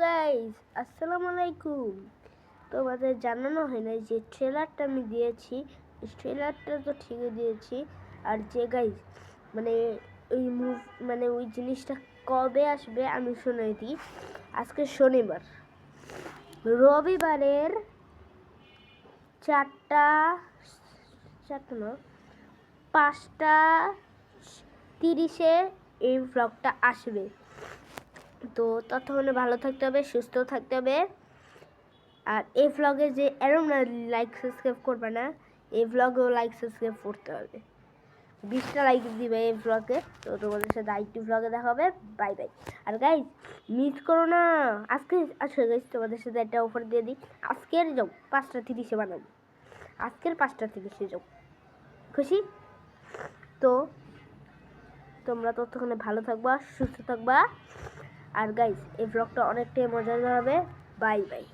Guys, আসসালামু আলাইকুম। তোমাদের জানানো হয় না যে ট্রেলারটা আমি দিয়েছি, ট্রেলারটা তো ঠিকই দিয়েছি। আর যে গাইস মানে ওই জিনিসটা কবে আসবে আমি শুনে দিই। আজকে শনিবার, রবিবারের 5:30 এই ব্লগটা আসবে। তো ততক্ষণে ভালো থাকতে হবে, সুস্থ থাকতে হবে। আর এই ভ্লগে যে এরম না লাইক সাবস্ক্রাইব করবে না, এই ভ্লগেও লাইক সাবস্ক্রাইব করতে হবে। 20টা লাইক দিবে এই ভ্লগে। তো তোমাদের সাথে আরেকটি ভ্লগে দেখা হবে। Bye bye. আর গাইজ মিস করো না, আজকে গাইজ তোমাদের সাথে একটা অফার দিয়ে দিই। আজকের যাও 5:30 বানাবো, আজকের 5:30 যাও, খুশি তো? তোমরা ততক্ষণে ভালো থাকবা, সুস্থ থাকবা। আর গাইজ এই ভ্লগটা অনেকটাই মজাদার হবে। Bye by.